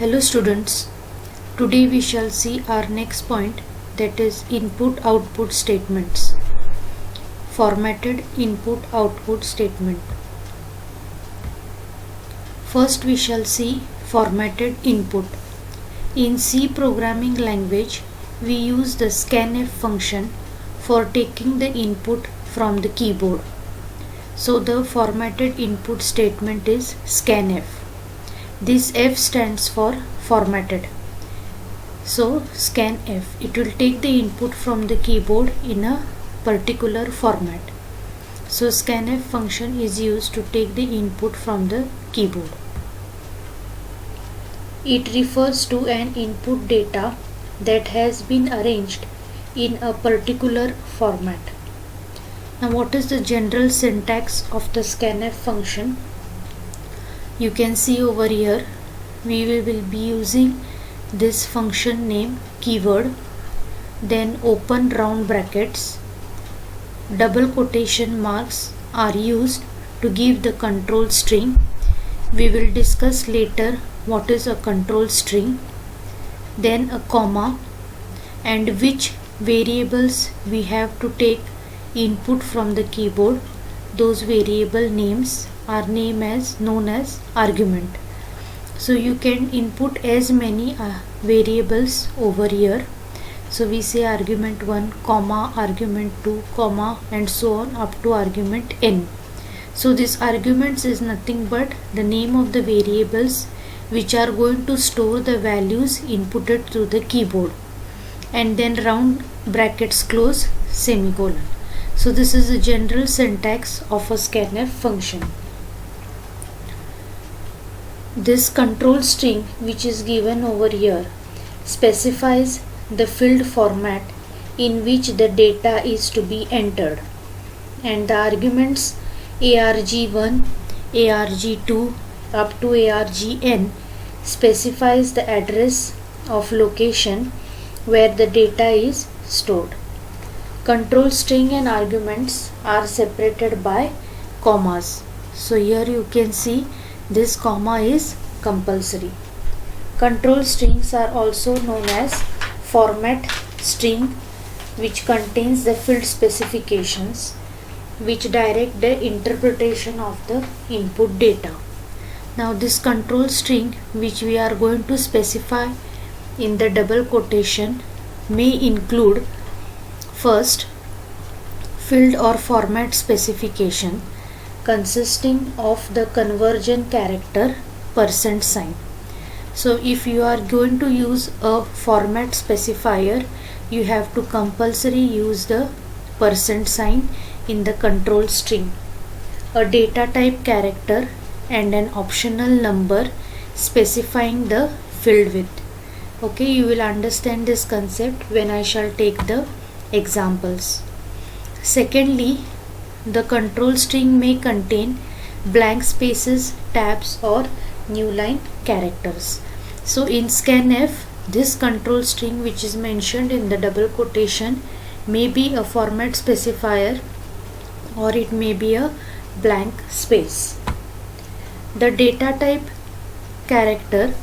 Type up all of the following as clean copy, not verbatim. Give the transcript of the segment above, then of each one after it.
Hello students, today we shall see our next point, that is input-output statements. Formatted input-output statement. First we shall see formatted input. In C programming language, we use the scanf function for taking the input from the keyboard. So the formatted input statement is scanf. This F stands for formatted. So scanf, it will take the input from the keyboard in a particular format. So scanf function is used to take the input from the keyboard. It refers to an input data that has been arranged in a particular format. Now what is the general syntax of the scanf function? You can see over here we will be using this function name keyword, then open round brackets, double quotation marks are used to give the control string. We will discuss later what is a control string, then a comma, and which variables we have to take input from the keyboard. Those variable names are known as argument. So you can input as many variables over here. So we say argument 1, comma, argument 2, comma, and so on up to argument n. So this arguments is nothing but the name of the variables which are going to store the values inputted through the keyboard, and then round brackets close, semicolon. So this is the general syntax of a scanf function. This control string which is given over here specifies the field format in which the data is to be entered, and the arguments arg1, arg2 up to argn specifies the address of location where the data is stored. Control string and arguments are separated by commas. So here you can see this comma is compulsory. Control strings are also known as format string, which contains the field specifications which direct the interpretation of the input data. Now this control string which we are going to specify in the double quotation may include first field or format specification consisting of the conversion character %sign. So if you are going to use a format specifier, you have to compulsory use the %sign in the control string, a data type character, and an optional number specifying the field width. Okay, you will understand this concept when I shall take the examples. Secondly, the control string may contain blank spaces, tabs, or new line characters. So in scanf, this control string which is mentioned in the double quotation may be a format specifier or it may be a blank space. The data type character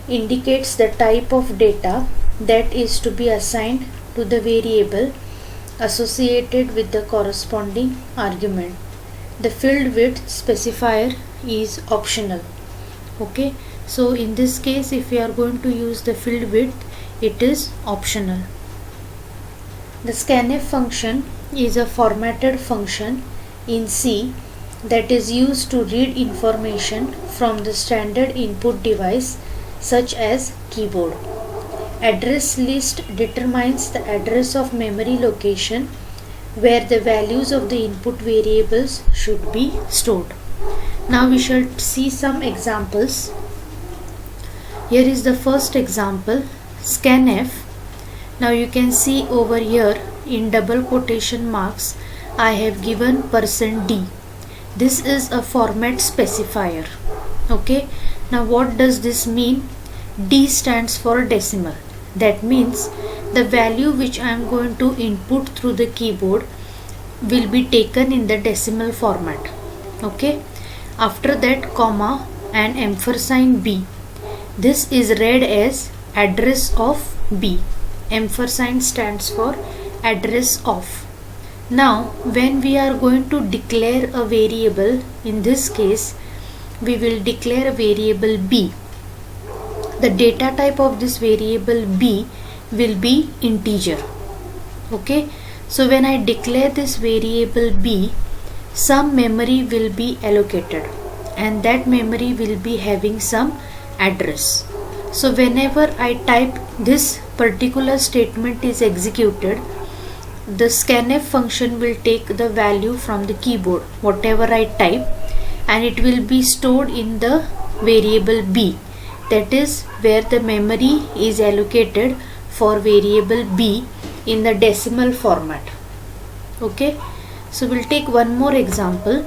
indicates the type of data that is to be assigned to the variable associated with the corresponding argument. The field width specifier is optional. Okay, so in this case if we are going to use the field width, it is optional. The scanf function is a formatted function in C that is used to read information from the standard input device such as keyboard. Address list determines the address of memory location where the values of the input variables should be stored. Now we shall see some examples. Here is the first example, scanf. Now you can see over here in double quotation marks I have given %d. This is a format specifier. Okay, now what does this mean? D stands for decimal. That means the value which I am going to input through the keyboard will be taken in the decimal format. Okay, after that comma and ampersand B. This is read as address of B. Ampersand stands for address of. Now when we are going to declare a variable, in this case we will declare a variable B. The data type of this variable B will be integer. Okay, so when I declare this variable B, some memory will be allocated and that memory will be having some address. So whenever I type this particular statement is executed, the scanf function will take the value from the keyboard, whatever I type, and it will be stored in the variable B. That is where the memory is allocated for variable B in the decimal format. Okay, so we'll take one more example.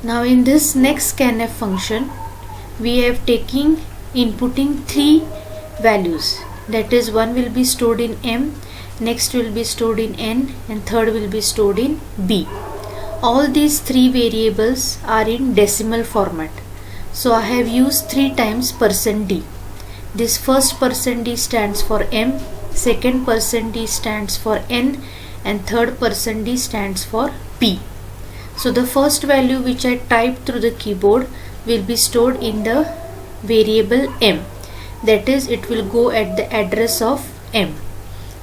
Now in this next scanf function, we have inputting three values. That is, one will be stored in M, next will be stored in N, and third will be stored in B. All these three variables are in decimal format. So I have used 3 times %d. This first %d stands for M, second %d stands for N, and third %d stands for P. So the first value which I type through the keyboard will be stored in the variable M. That is, it will go at the address of M.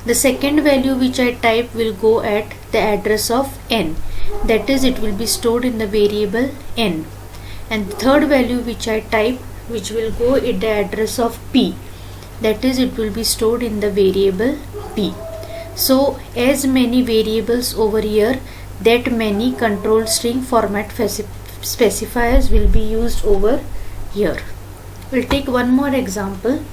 The second value which I type will go at the address of N. That is, it will be stored in the variable N. And the third value which I type, which will go at the address of P. That is, it will be stored in the variable P. So as many variables over here, that many control string format specifiers will be used over here. We'll take one more example.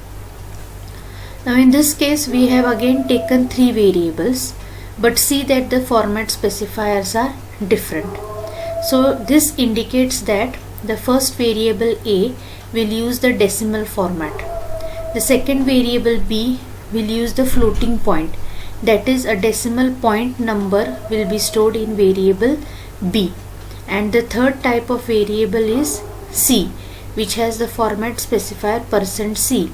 Now in this case we have again taken 3 variables, but see that the format specifiers are different. So this indicates that the first variable A will use the decimal format. The second variable B will use the floating point. That is, a decimal point number will be stored in variable B. And the third type of variable is C, which has the format specifier %C,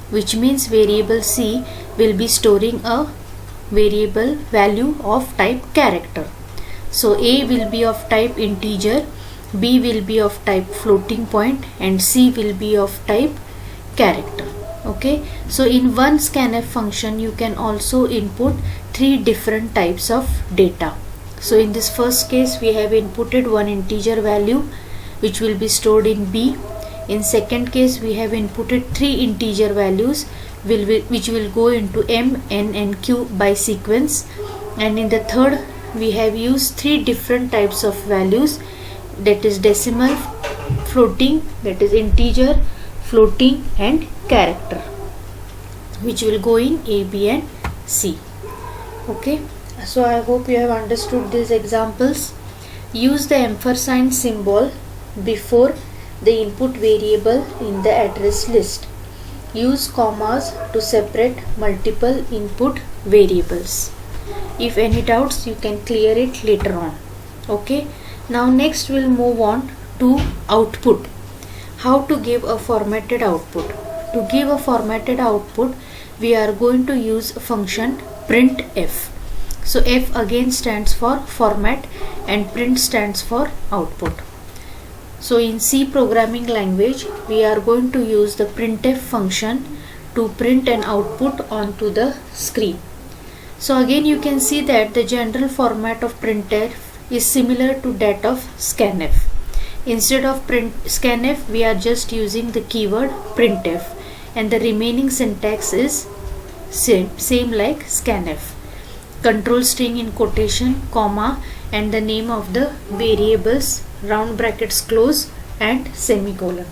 which means variable C will be storing a variable value of type character. So A will be of type integer, B will be of type floating point, and C will be of type character. Okay, so in one scanf function you can also input 3 different types of data. So in this first case we have inputted one integer value which will be stored in B. In second case we have inputted 3 integer values which will go into M, N and Q by sequence. And in the third we have used 3 different types of values, that is decimal, floating, that is integer, floating and character, which will go in A, B and C. Okay, so I hope you have understood these examples. Use the ampersand symbol before the input variable in the address list. Use commas to separate multiple input variables. If any doubts, you can clear it later on. Okay, now next we'll move on to output. How to give a formatted output. To give a formatted output, we are going to use a function printf. So F again stands for format and print stands for output. So in C programming language, we are going to use the printf function to print an output onto the screen. So again you can see that the general format of printf is similar to that of scanf. Instead of scanf, we are just using the keyword printf, and the remaining syntax is same like scanf. Control string in quotation, comma, and the name of the variables, round brackets close and semicolon.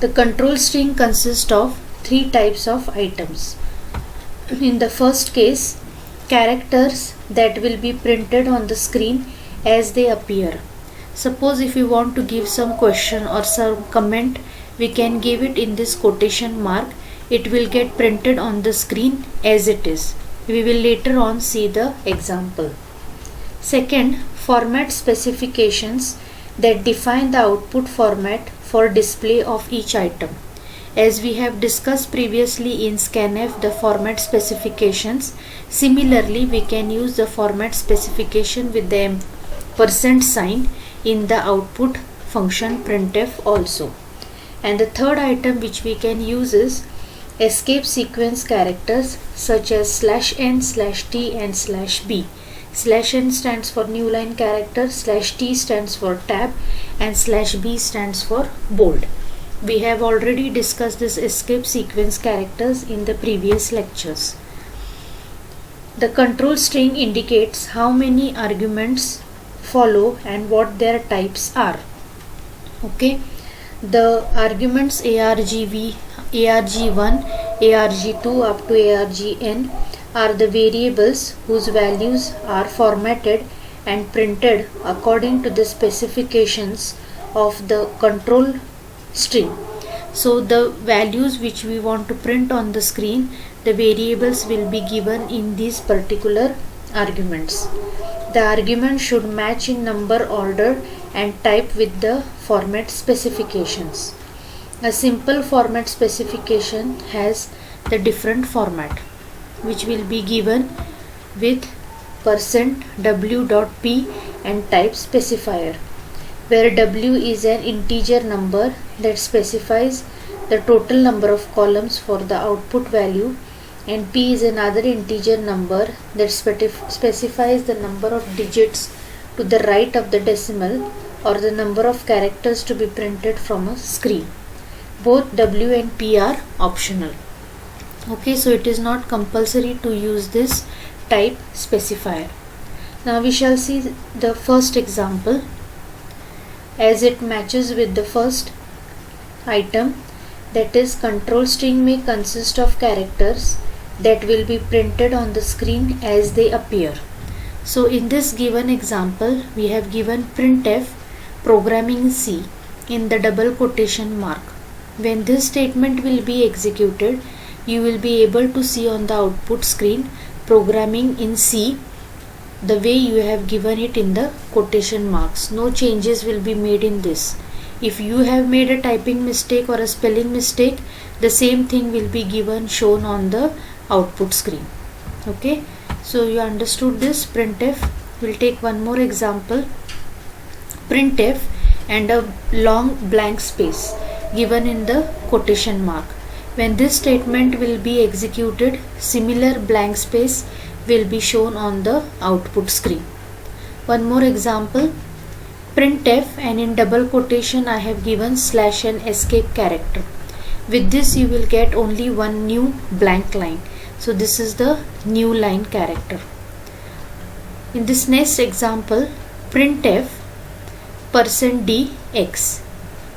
The control string consists of 3 types of items. In the first case, characters that will be printed on the screen as they appear. Suppose if you want to give some question or some comment, we can give it in this quotation mark. It will get printed on the screen as it is. We will later on see the example. Second, format specifications that define the output format for display of each item. As we have discussed previously in scanf the format specifications, similarly we can use the format specification with the %sign in the output function printf also. And the third item which we can use is escape sequence characters such as /n, /t and /b. /n stands for new line character, /t stands for tab and /b stands for bold. We have already discussed this escape sequence characters in the previous lectures. The control string indicates how many arguments follow and what their types are. Okay, the arguments argv, arg1, arg2 up to argn are the variables whose values are formatted and printed according to the specifications of the control string. So the values which we want to print on the screen, the variables will be given in these particular arguments. The argument should match in number, order and type with the format specifications. A simple format specification has the different format which will be given with %w.p and type specifier, where w is an integer number that specifies the total number of columns for the output value, and p is another integer number that specifies the number of digits to the right of the decimal or the number of characters to be printed from a screen. Both w and p are optional. Okay, so it is not compulsory to use this type specifier. Now we shall see the first example as it matches with the first item, that is control string may consist of characters that will be printed on the screen as they appear. So in this given example we have given printf programming C in the double quotation mark. When this statement will be executed, you will be able to see on the output screen programming in C the way you have given it in the quotation marks. No changes will be made in this. If you have made a typing mistake or a spelling mistake, the same thing will be shown on the output screen. Okay, so you understood this printf. We'll take one more example. Printf and a long blank space given in the quotation mark. When this statement will be executed, similar blank space will be shown on the output screen. One more example, printf and in double quotation I have given /n escape character. With this you will get only one new blank line. So this is the new line character. In this next example, printf %dx.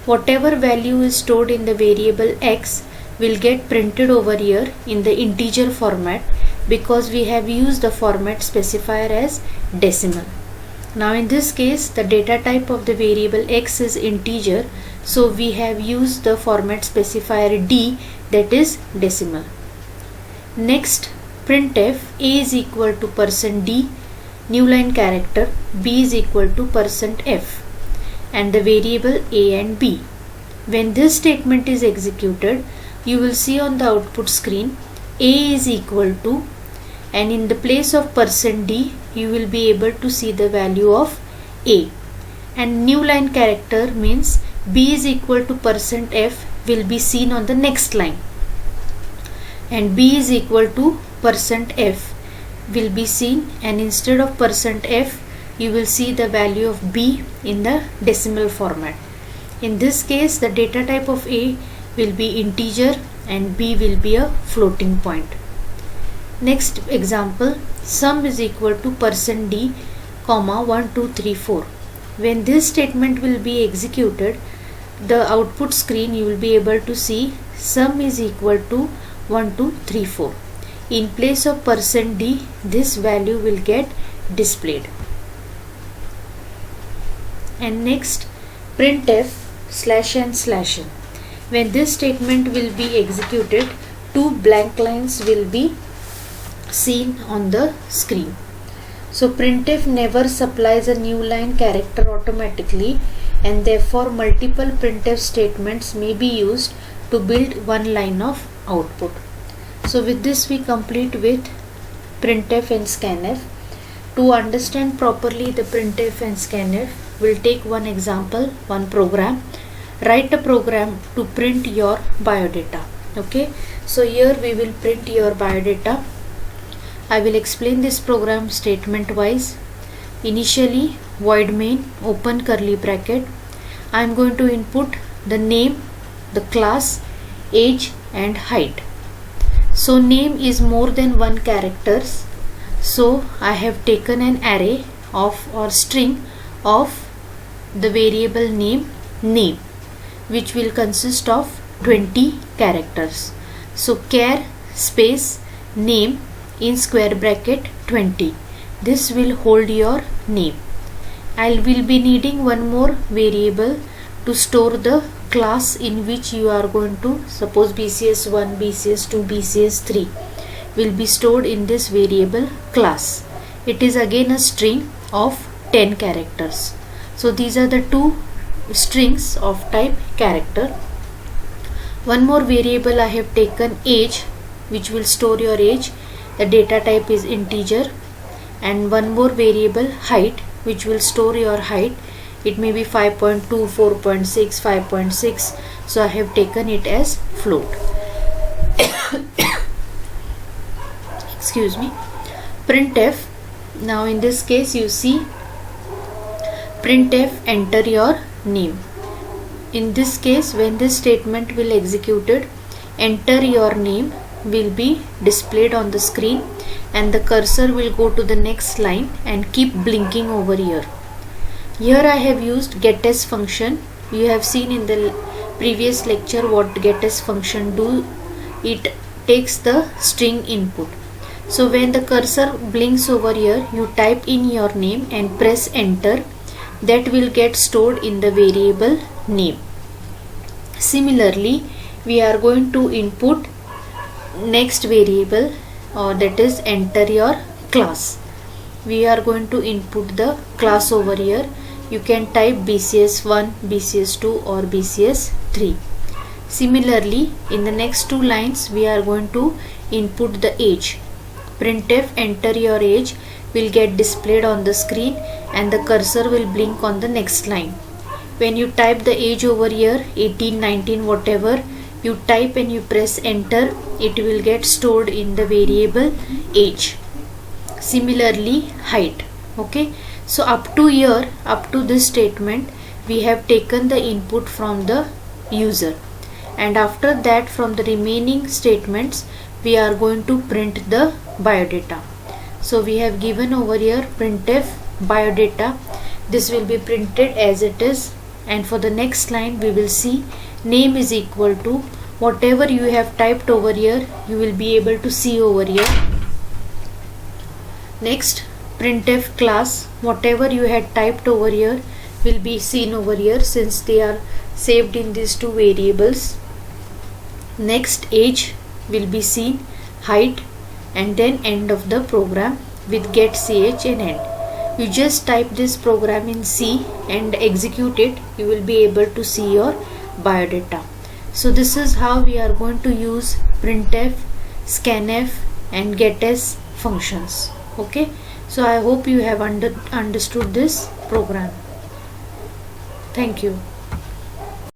Whatever value is stored in the variable x will get printed over here in the integer format because we have used the format specifier as decimal. Now in this case the data type of the variable x is integer, so we have used the format specifier d, that is decimal. Next, printf a is equal to %d new line character, b is equal to %f and the variable a and b. When this statement is executed, you will see on the output screen a is equal to, and in the place of %d you will be able to see the value of a, and new line character means b is equal to %f will be seen on the next line, and b is equal to %f will be seen, and instead of %f you will see the value of b in the decimal format. In this case the data type of a will be integer and b will be a floating point. Next example, sum is equal to %d, 1 2 3 4. When this statement will be executed, the output screen you will be able to see sum is equal to 1 2 3 4. In place of %d, this value will get displayed. And next, printf /n/n. When this statement will be executed, two blank lines will be seen on the screen. So printf never supplies a new line character automatically. and therefore multiple printf statements may be used to build one line of output. So with this we complete with printf and scanf. To understand properly the printf and scanf, we'll take one example, one program. Write a program to print your biodata. Okay, so here we will print your biodata. I will explain this program statement wise. Initially, void main, open curly bracket. I am going to input the name, the class, age and height. So name is more than one characters, so I have taken an array of or string of the variable name, which will consist of 20 characters. So char space name in square bracket 20. This will hold your name. I will be needing one more variable to store the class in which you are going to, suppose BCS1, BCS2, BCS3 will be stored in this variable class. It is again a string of 10 characters. So these are the two strings of type character. One more variable I have taken age, which will store your age. The data type is integer. And one more variable height, which will store your height. It may be 5.2, 4.6, 5.6. So I have taken it as float. Excuse me. Printf. Now in this case you see printf enter your name. In this case, when this statement will executed, enter your name will be displayed on the screen and the cursor will go to the next line and keep blinking over here. Here I have used getS function. You have seen in the previous lecture what getS function do. It takes the string input. So when the cursor blinks over here, you type in your name and press enter. That will get stored in the variable name. Similarly, we are going to input next variable, or that is enter your class. We are going to input the class over here. You can type BCS1, BCS2 or BCS3. Similarly, in the next two lines we are going to input the age. Printf enter your age will get displayed on the screen and the cursor will blink on the next line. When you type the age over here, 18, 19, whatever you type and you press enter, it will get stored in the variable age. Similarly, height. Okay, so up to here, up to this statement, we have taken the input from the user, and after that from the remaining statements we are going to print the biodata. So we have given over here printf biodata. This will be printed as it is, and for the next line we will see name is equal to whatever you have typed over here, you will be able to see over here. Next, printf class, whatever you had typed over here will be seen over here since they are saved in these two variables. Next, age will be seen, height, and then end of the program with get ch and end. You just type this program in C and execute it, you will be able to see your biodata. So this is how we are going to use printf, scanf and getS functions. Okay, so I hope you have understood this program. Thank you.